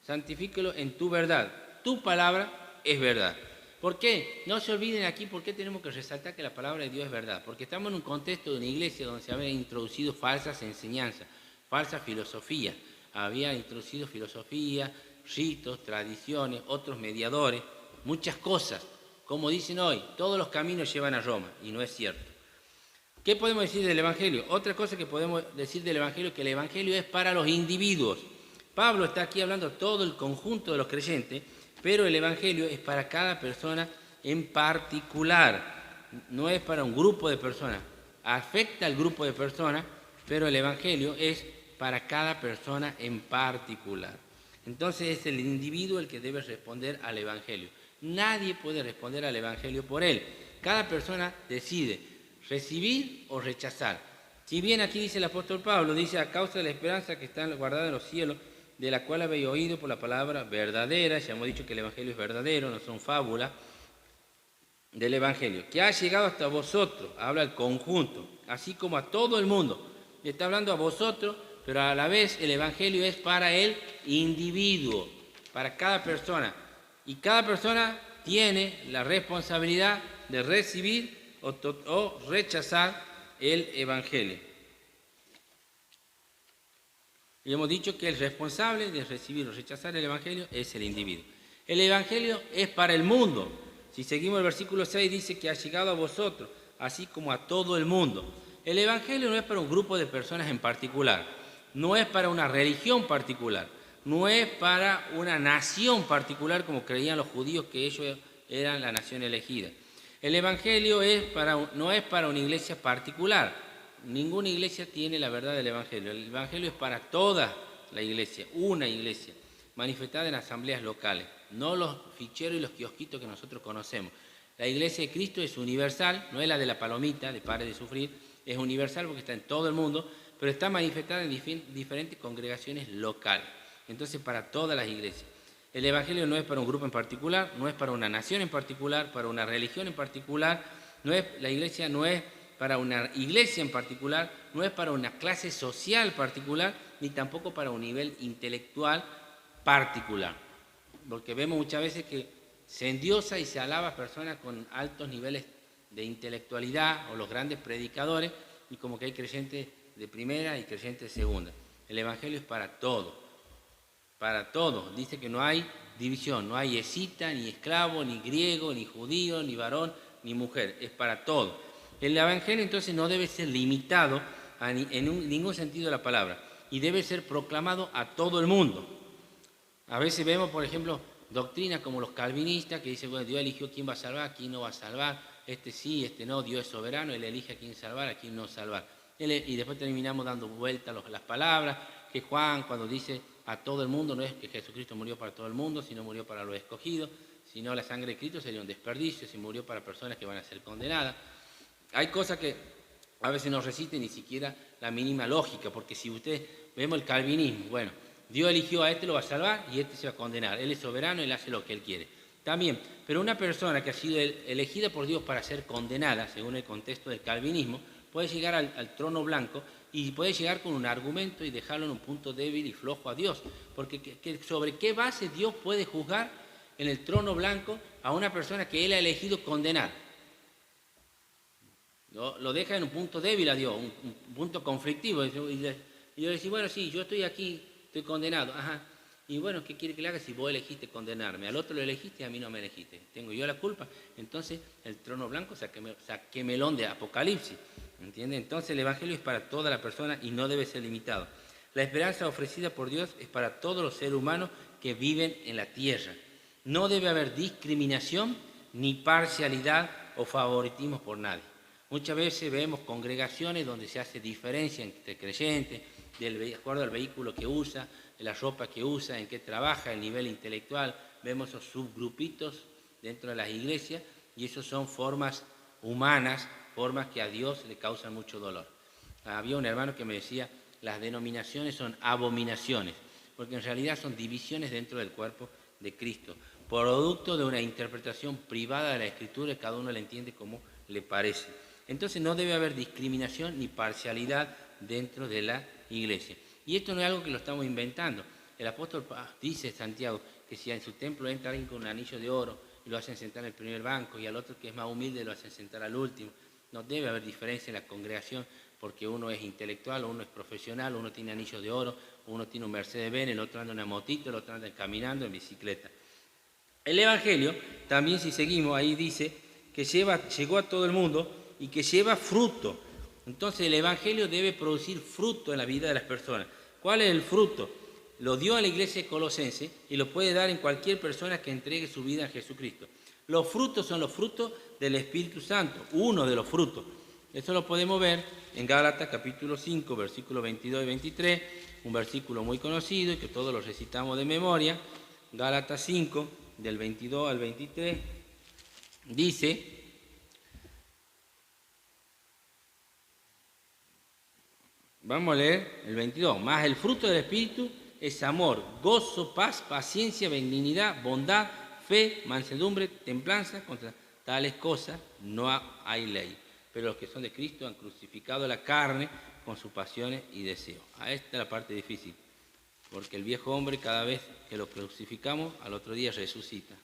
S2: santifícalos en tu verdad. Tu palabra es verdad. ¿Por qué? No se olviden aquí por qué tenemos que resaltar que la palabra de Dios es verdad. Porque estamos en un contexto de una iglesia donde se habían introducido falsas enseñanzas, falsas filosofías. Había introducido filosofía, ritos, tradiciones, otros mediadores, muchas cosas. Como dicen hoy, todos los caminos llevan a Roma, y no es cierto. ¿Qué podemos decir del Evangelio? Otra cosa que podemos decir del Evangelio es que el Evangelio es para los individuos. Pablo está aquí hablando de todo el conjunto de los creyentes, pero el Evangelio es para cada persona en particular. No es para un grupo de personas. Afecta al grupo de personas, pero el Evangelio es para cada persona en particular. Entonces es el individuo el que debe responder al Evangelio. Nadie puede responder al Evangelio por él. Cada persona decide recibir o rechazar. Si bien aquí dice el apóstol Pablo, dice a causa de la esperanza que está guardada en los cielos, de la cual habéis oído por la palabra verdadera, ya hemos dicho que el Evangelio es verdadero, no son fábulas, del Evangelio, que ha llegado hasta vosotros, habla el conjunto, así como a todo el mundo. Le está hablando a vosotros, pero a la vez el Evangelio es para el individuo, para cada persona. Y cada persona tiene la responsabilidad de recibir o rechazar el Evangelio. Y hemos dicho que el responsable de recibir o rechazar el Evangelio es el individuo. El Evangelio es para el mundo. Si seguimos el versículo 6, dice que ha llegado a vosotros, así como a todo el mundo. El Evangelio no es para un grupo de personas en particular, no es para una religión particular, no es para una nación particular como creían los judíos que ellos eran la nación elegida. El Evangelio no es para una iglesia particular. Ninguna iglesia tiene la verdad del Evangelio. El Evangelio es para toda la iglesia, una iglesia, manifestada en asambleas locales, no los ficheros y los kiosquitos que nosotros conocemos. La iglesia de Cristo es universal, no es la de la palomita, de Pare de Sufrir, es universal porque está en todo el mundo, pero está manifestada en diferentes congregaciones locales. Entonces, para todas las iglesias. El Evangelio no es para un grupo en particular, no es para una nación en particular, para una religión en particular, la iglesia no es para una iglesia en particular, no es para una clase social particular, ni tampoco para un nivel intelectual particular. Porque vemos muchas veces que se endiosa y se alaba a personas con altos niveles de intelectualidad o los grandes predicadores, y como que hay creyentes de primera y creyentes de segunda. El Evangelio es para todo. Para todos, dice que no hay división, no hay escita, ni esclavo, ni griego, ni judío, ni varón, ni mujer, es para todos. El Evangelio entonces no debe ser limitado en ningún sentido de la palabra y debe ser proclamado a todo el mundo. A veces vemos, por ejemplo, doctrinas como los calvinistas que dicen, bueno, Dios eligió quién va a salvar, quién no va a salvar, este sí, este no, Dios es soberano, Él elige a quién salvar, a quién no salvar. Y después terminamos dando vueltas las palabras, que Juan cuando dice a todo el mundo, no es que Jesucristo murió para todo el mundo, sino murió para los escogidos, sino la sangre de Cristo sería un desperdicio si murió para personas que van a ser condenadas. Hay cosas que a veces no resisten ni siquiera la mínima lógica, porque si ustedes vemos el calvinismo, bueno, Dios eligió a este, lo va a salvar y este se va a condenar. Él es soberano, Él hace lo que Él quiere. También, pero una persona que ha sido elegida por Dios para ser condenada, según el contexto del calvinismo, puede llegar al trono blanco y puede llegar con un argumento y dejarlo en un punto débil y flojo a Dios. Porque ¿sobre qué base Dios puede juzgar en el trono blanco a una persona que Él ha elegido condenar? Lo deja en un punto débil a Dios, un punto conflictivo. Y yo le decía, bueno, sí, yo estoy aquí, estoy condenado. Ajá. Y bueno, ¿qué quiere que le haga si vos elegiste condenarme? Al otro lo elegiste y a mí no me elegiste. ¿Tengo yo la culpa? Entonces, el trono blanco saquémelón de Apocalipsis. ¿Entiende? Entonces, el Evangelio es para toda la persona y no debe ser limitado. La esperanza ofrecida por Dios es para todos los seres humanos que viven en la tierra. No debe haber discriminación ni parcialidad o favoritismo por nadie. Muchas veces vemos congregaciones donde se hace diferencia entre creyentes, de acuerdo al vehículo que usa, la ropa que usa, en qué trabaja, el nivel intelectual. Vemos esos subgrupitos dentro de las iglesias y esos son formas humanas, formas que a Dios le causan mucho dolor. Había un hermano que me decía, las denominaciones son abominaciones, porque en realidad son divisiones dentro del cuerpo de Cristo, producto de una interpretación privada de la Escritura y cada uno la entiende como le parece. Entonces no debe haber discriminación ni parcialidad dentro de la iglesia. Y esto no es algo que lo estamos inventando. El apóstol dice, Santiago, que si en su templo entra alguien con un anillo de oro y lo hacen sentar en el primer banco y al otro que es más humilde lo hacen sentar al último, no debe haber diferencia en la congregación porque uno es intelectual, uno es profesional, uno tiene anillo de oro, uno tiene un Mercedes-Benz, el otro anda en una motito, el otro anda caminando en bicicleta. El Evangelio, también si seguimos, ahí dice que llegó a todo el mundo y que lleva fruto. Entonces el Evangelio debe producir fruto en la vida de las personas. ¿Cuál es el fruto? Lo dio a la iglesia colosense y lo puede dar en cualquier persona que entregue su vida a Jesucristo. Los frutos son los frutos del Espíritu Santo, uno de los frutos. Eso lo podemos ver en Gálatas capítulo 5, versículos 22 y 23, un versículo muy conocido y que todos lo recitamos de memoria. Gálatas 5, del 22 al 23, dice... Vamos a leer el 22. Más el fruto del Espíritu es amor, gozo, paz, paciencia, benignidad, bondad, fe, mansedumbre, templanza. Contra tales cosas no hay ley. Pero los que son de Cristo han crucificado la carne con sus pasiones y deseos. Esta es la parte difícil. Porque el viejo hombre, cada vez que lo crucificamos, al otro día resucita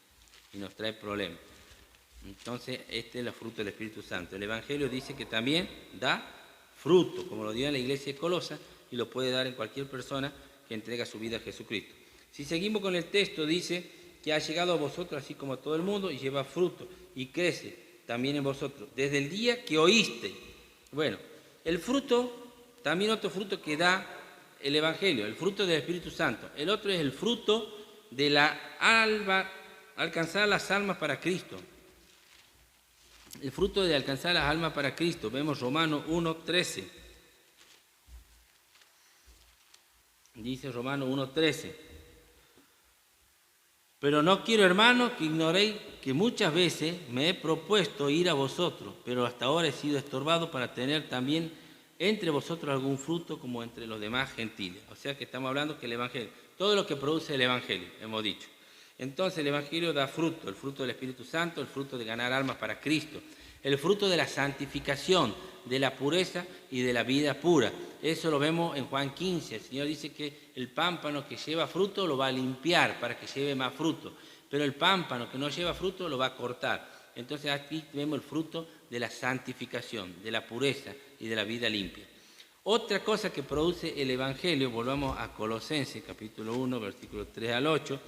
S2: y nos trae problemas. Entonces, este es el fruto del Espíritu Santo. El Evangelio dice que también da fruto, como lo dio en la iglesia de Colosa, y lo puede dar en cualquier persona que entrega su vida a Jesucristo. Si seguimos con el texto, dice que ha llegado a vosotros así como a todo el mundo y lleva fruto y crece también en vosotros, desde el día que oíste. Bueno, el fruto, también otro fruto que da el Evangelio, el fruto del Espíritu Santo. El otro es el fruto de la alcanzar las almas para Cristo. El fruto de alcanzar las almas para Cristo. Vemos Romanos 1:13. Dice Romanos 1:13. Pero no quiero, hermanos, que ignoréis que muchas veces me he propuesto ir a vosotros, pero hasta ahora he sido estorbado para tener también entre vosotros algún fruto como entre los demás gentiles. O sea que estamos hablando que el Evangelio, todo lo que produce el Evangelio, hemos dicho. Entonces el Evangelio da fruto, el fruto del Espíritu Santo, el fruto de ganar almas para Cristo, el fruto de la santificación, de la pureza y de la vida pura. Eso lo vemos en Juan 15. El Señor dice que el pámpano que lleva fruto lo va a limpiar para que lleve más fruto, pero el pámpano que no lleva fruto lo va a cortar. Entonces aquí vemos el fruto de la santificación, de la pureza y de la vida limpia. Otra cosa que produce el Evangelio, volvamos a Colosenses capítulo 1, versículos 3 al 8,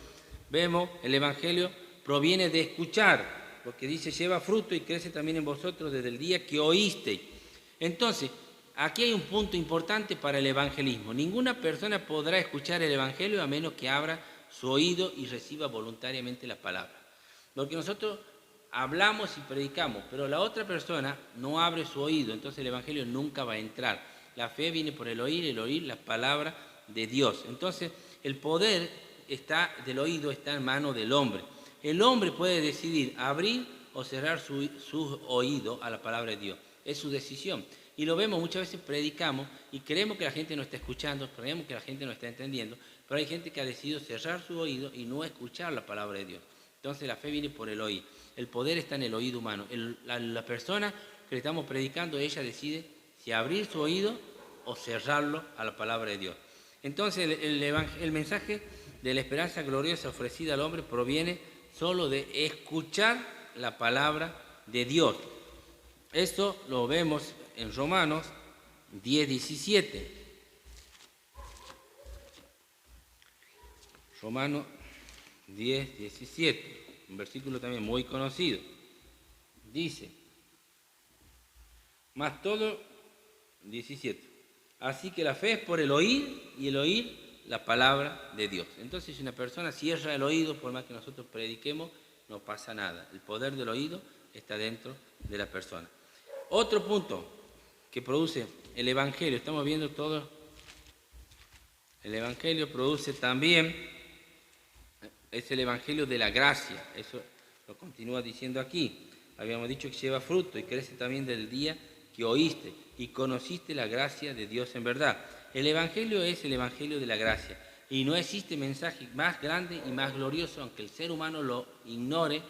S2: vemos el Evangelio proviene de escuchar, porque dice lleva fruto y crece también en vosotros desde el día que oísteis. Entonces, aquí hay un punto importante para el evangelismo. Ninguna persona podrá escuchar el Evangelio a menos que abra su oído y reciba voluntariamente la palabra. Porque nosotros hablamos y predicamos, pero la otra persona no abre su oído, entonces el Evangelio nunca va a entrar. La fe viene por el oír la palabra de Dios. Entonces, el poder del oído está en manos del hombre. El hombre puede decidir abrir o cerrar su oído a la palabra de Dios. Es su decisión. Y lo vemos, muchas veces predicamos y creemos que la gente no está escuchando, creemos que la gente no está entendiendo, pero hay gente que ha decidido cerrar su oído y no escuchar la palabra de Dios. Entonces la fe viene por el oír. El poder está en el oído humano. La persona que le estamos predicando, ella decide si abrir su oído o cerrarlo a la palabra de Dios. Entonces el mensaje de la esperanza gloriosa ofrecida al hombre proviene solo de escuchar la palabra de Dios. Esto lo vemos en Romanos 10:17. Romanos 10:17, un versículo también muy conocido. Dice, más todo, 17, así que la fe es por el oír y el oír la palabra de Dios. Entonces si una persona cierra el oído, por más que nosotros prediquemos, no pasa nada. El poder del oído está dentro de la persona. Otro punto que produce el Evangelio, estamos viendo todo, el Evangelio produce también, es el Evangelio de la gracia, eso lo continúa diciendo aquí. Habíamos dicho que lleva fruto y crece también del día que oíste y conociste la gracia de Dios en verdad. El Evangelio es el Evangelio de la gracia y no existe mensaje más grande y más glorioso, aunque el ser humano lo ignore,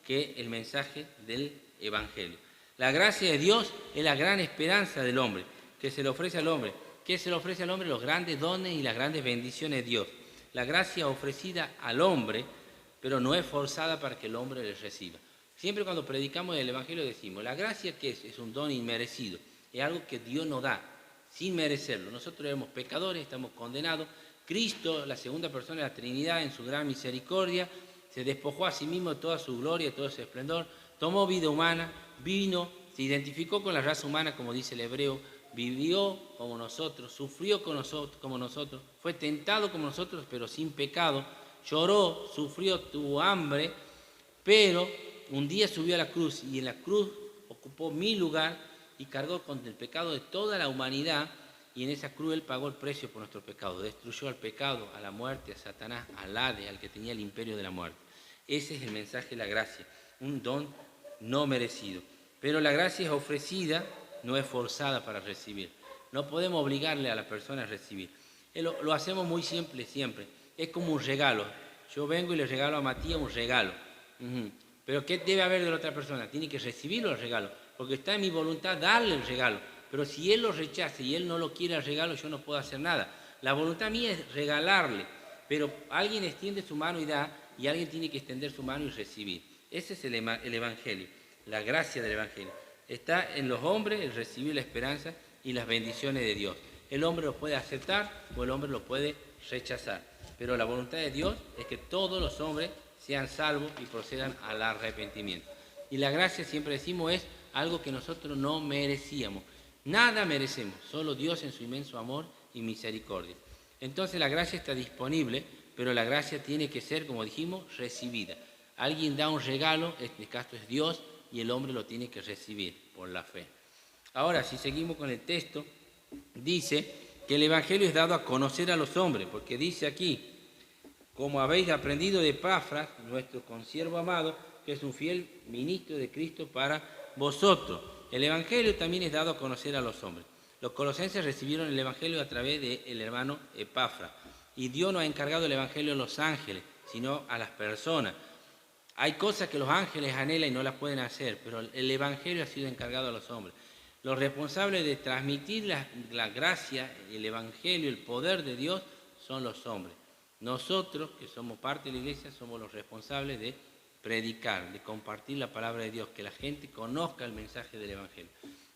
S2: que el mensaje del Evangelio. La gracia de Dios es la gran esperanza del hombre, que se le ofrece al hombre. ¿Qué se le ofrece al hombre? Los grandes dones y las grandes bendiciones de Dios. La gracia ofrecida al hombre, pero no es forzada para que el hombre le reciba. Siempre cuando predicamos el Evangelio decimos, la gracia ¿qué es? Es un don inmerecido, es algo que Dios nos da, sin merecerlo. Nosotros éramos pecadores, estamos condenados. Cristo, la segunda persona de la Trinidad, en su gran misericordia, se despojó a sí mismo de toda su gloria, de todo su esplendor, tomó vida humana, vino, se identificó con la raza humana, como dice el hebreo, vivió como nosotros, sufrió como nosotros, fue tentado como nosotros, pero sin pecado, lloró, sufrió, tuvo hambre, pero un día subió a la cruz y en la cruz ocupó mi lugar y cargó con el pecado de toda la humanidad, y en esa cruz Él pagó el precio por nuestro pecado, destruyó al pecado, a la muerte, a Satanás, al Hades, al que tenía el imperio de la muerte. Ese es el mensaje de la gracia, un don no merecido. Pero la gracia es ofrecida, no es forzada para recibir. No podemos obligarle a la persona a recibir. Lo hacemos muy simple siempre. Es como un regalo. Yo vengo y le regalo a Matías un regalo. Pero ¿qué debe haber de la otra persona? Tiene que recibirlo el regalo, porque está en mi voluntad darle el regalo. Pero si él lo rechaza y él no lo quiere el regalo, yo no puedo hacer nada. La voluntad mía es regalarle, pero alguien extiende su mano y da, y alguien tiene que extender su mano y recibir. Ese es el Evangelio, la gracia del Evangelio. Está en los hombres el recibir la esperanza y las bendiciones de Dios. El hombre lo puede aceptar o el hombre lo puede rechazar. Pero la voluntad de Dios es que todos los hombres sean salvos y procedan al arrepentimiento. Y la gracia, siempre decimos, es algo que nosotros no merecíamos. Nada merecemos, solo Dios en su inmenso amor y misericordia. Entonces la gracia está disponible, pero la gracia tiene que ser, como dijimos, recibida. Alguien da un regalo, en este caso es Dios, y el hombre lo tiene que recibir por la fe. Ahora, si seguimos con el texto, dice que el Evangelio es dado a conocer a los hombres, porque dice aquí, como habéis aprendido de Epafras, nuestro consiervo amado, que es un fiel ministro de Cristo para vosotros. El Evangelio también es dado a conocer a los hombres. Los colosenses recibieron el Evangelio a través del hermano Epafras, y Dios no ha encargado el Evangelio a los ángeles, sino a las personas. Hay cosas que los ángeles anhelan y no las pueden hacer, pero el Evangelio ha sido encargado a los hombres. Los responsables de transmitir la gracia, el Evangelio, el poder de Dios, son los hombres. Nosotros, que somos parte de la iglesia, somos los responsables de predicar, de compartir la palabra de Dios, que la gente conozca el mensaje del Evangelio.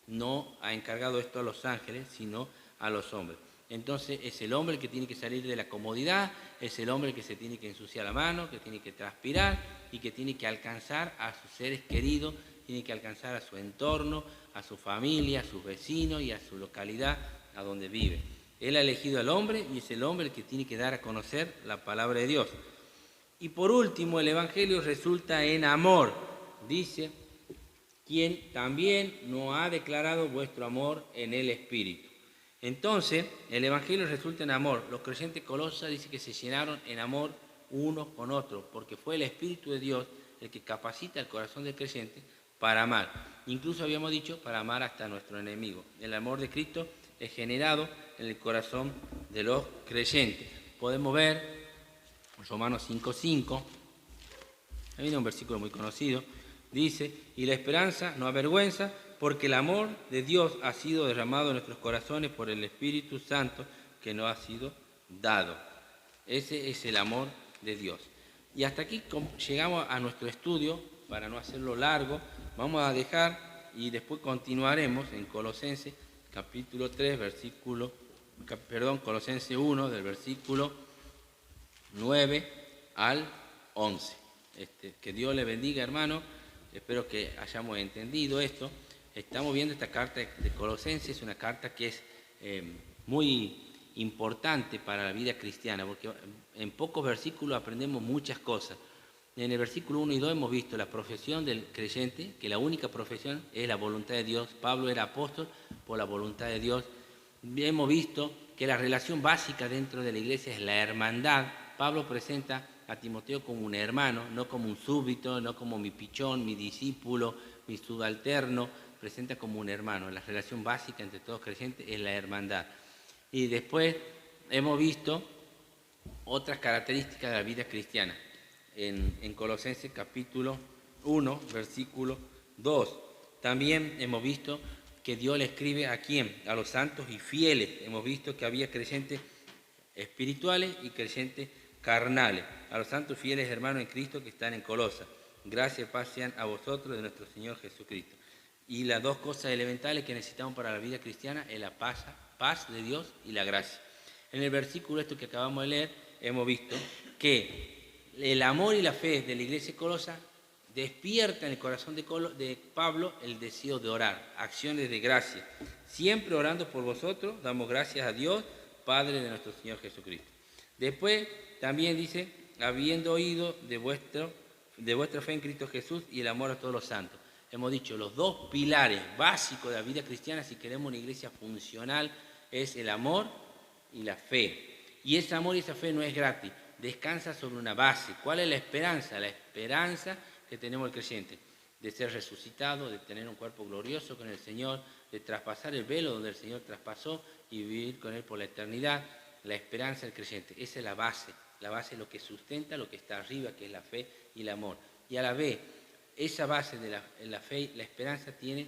S2: No ha encargado esto a los ángeles, sino a los hombres. Entonces es el hombre el que tiene que salir de la comodidad, es el hombre el que se tiene que ensuciar la mano, que tiene que transpirar y que tiene que alcanzar a sus seres queridos, tiene que alcanzar a su entorno, a su familia, a sus vecinos y a su localidad a donde vive. Él ha elegido al hombre y es el hombre el que tiene que dar a conocer la palabra de Dios. Y por último, el Evangelio resulta en amor. Dice, quien también nos ha declarado vuestro amor en el Espíritu. Entonces, el Evangelio resulta en amor. Los creyentes Colosas dicen que se llenaron en amor unos con otros, porque fue el Espíritu de Dios el que capacita el corazón del creyente para amar. Incluso habíamos dicho, para amar hasta a nuestro enemigo. El amor de Cristo es generado en el corazón de los creyentes. Podemos ver Romanos 5:5, ahí viene un versículo muy conocido, dice, y la esperanza no avergüenza, porque el amor de Dios ha sido derramado en nuestros corazones por el Espíritu Santo que nos ha sido dado. Ese es el amor de Dios. Y hasta aquí llegamos a nuestro estudio, para no hacerlo largo. Vamos a dejar y después continuaremos en Colosenses capítulo 3, Colosenses 1, del versículo 9 al 11. Que Dios le bendiga, hermano. Espero que hayamos entendido esto. Estamos viendo esta carta de Colosenses, una carta que es muy importante para la vida cristiana, porque en pocos versículos aprendemos muchas cosas. En el versículo 1 y 2 hemos visto la profesión del creyente, que la única profesión es la voluntad de Dios. Pablo era apóstol por la voluntad de Dios. Hemos visto que la relación básica dentro de la iglesia es la hermandad. Pablo presenta a Timoteo como un hermano, no como un súbdito, no como mi pichón, mi discípulo, mi subalterno. Presenta como un hermano. La relación básica entre todos creyentes es la hermandad. Y después hemos visto otras características de la vida cristiana. En Colosenses capítulo 1, versículo 2. También hemos visto que Dios le escribe ¿a quién? A los santos y fieles. Hemos visto que había creyentes espirituales y creyentes carnales. A los santos fieles hermanos en Cristo que están en Colosa. Gracias y paz sean a vosotros de nuestro Señor Jesucristo. Y las dos cosas elementales que necesitamos para la vida cristiana es la paz de Dios y la gracia. En el versículo que acabamos de leer hemos visto que el amor y la fe de la iglesia de Colosa despierta en el corazón de Pablo el deseo de orar, acciones de gracia. Siempre orando por vosotros, damos gracias a Dios, Padre de nuestro Señor Jesucristo. Después también dice, habiendo oído de vuestra fe en Cristo Jesús y el amor a todos los santos. Hemos dicho, los dos pilares básicos de la vida cristiana, si queremos una iglesia funcional, es el amor y la fe. Y ese amor y esa fe no es gratis, descansa sobre una base. ¿Cuál es la esperanza? La esperanza que tenemos el creyente, de ser resucitado, de tener un cuerpo glorioso con el Señor, de traspasar el velo donde el Señor traspasó y vivir con Él por la eternidad. La esperanza del creyente, esa es la base es lo que sustenta lo que está arriba, que es la fe y el amor. Y a la vez, esa base de la fe, la esperanza tiene,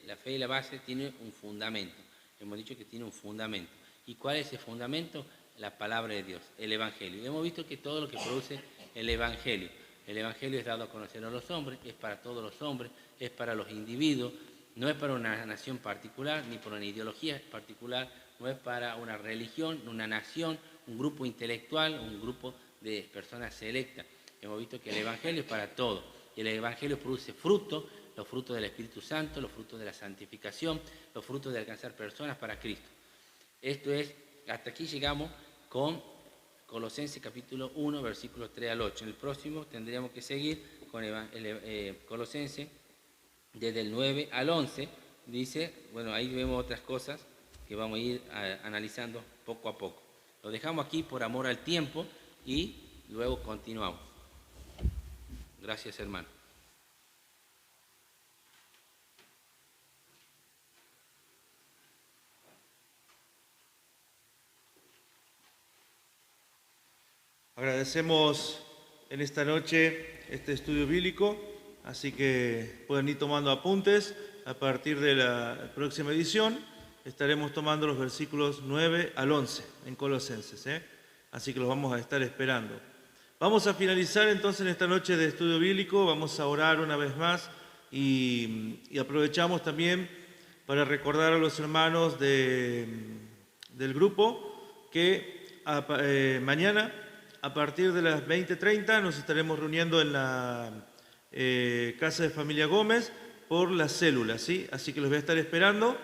S2: la fe y la base tiene un fundamento. Hemos dicho que tiene un fundamento. ¿Y cuál es ese fundamento? La palabra de Dios, el Evangelio. Y hemos visto que todo lo que produce el Evangelio es dado a conocer a los hombres, es para todos los hombres, es para los individuos, no es para una nación particular, ni para una ideología particular, no es para una religión, una nación, un grupo intelectual, un grupo de personas selectas. Hemos visto que el Evangelio es para todos. Y el Evangelio produce frutos, los frutos del Espíritu Santo, los frutos de la santificación, los frutos de alcanzar personas para Cristo. Esto es, hasta aquí llegamos con Colosenses capítulo 1, versículos 3 al 8. En el próximo tendríamos que seguir con Colosenses desde el 9 al 11. Dice, bueno, ahí vemos otras cosas que vamos a ir analizando poco a poco. Lo dejamos aquí por amor al tiempo y luego continuamos. Gracias, hermano.
S1: Agradecemos en esta noche este estudio bíblico, así que pueden ir tomando apuntes. A partir de la próxima edición estaremos tomando los versículos 9 al 11 en Colosenses, así que los vamos a estar esperando. Vamos a finalizar entonces en esta noche de estudio bíblico, vamos a orar una vez más y aprovechamos también para recordar a los hermanos del grupo que mañana a partir de las 20:30 nos estaremos reuniendo en la Casa de Familia Gómez por las células, ¿sí? Así que los voy a estar esperando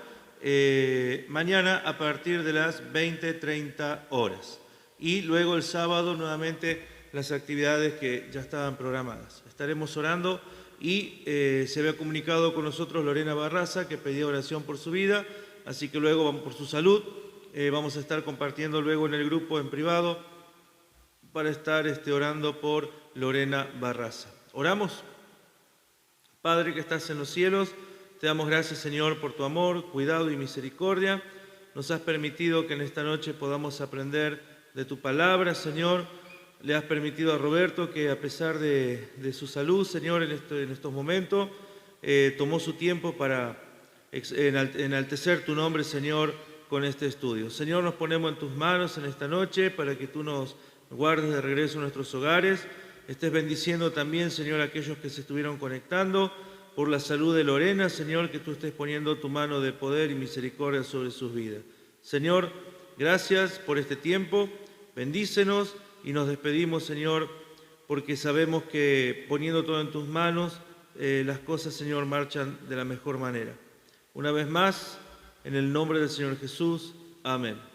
S1: mañana a partir de las 20:30 horas. Y luego el sábado nuevamente las actividades que ya estaban programadas. Estaremos orando y se había comunicado con nosotros Lorena Barraza, que pedía oración por su vida, así que luego vamos por su salud. Vamos a estar compartiendo luego en el grupo en privado para estar orando por Lorena Barraza. ¿Oramos? Padre que estás en los cielos, te damos gracias, Señor, por tu amor, cuidado y misericordia. Nos has permitido que en esta noche podamos aprender de tu palabra, Señor. Le has permitido a Roberto que a pesar de su salud, Señor, en estos momentos, tomó su tiempo para enaltecer tu nombre, Señor, con este estudio. Señor, nos ponemos en tus manos en esta noche para que tú nos guardes de regreso a nuestros hogares. Estés bendiciendo también, Señor, a aquellos que se estuvieron conectando, por la salud de Lorena, Señor, que tú estés poniendo tu mano de poder y misericordia sobre sus vidas. Señor, gracias por este tiempo, bendícenos y nos despedimos, Señor, porque sabemos que poniendo todo en tus manos, las cosas, Señor, marchan de la mejor manera. Una vez más, en el nombre del Señor Jesús, amén.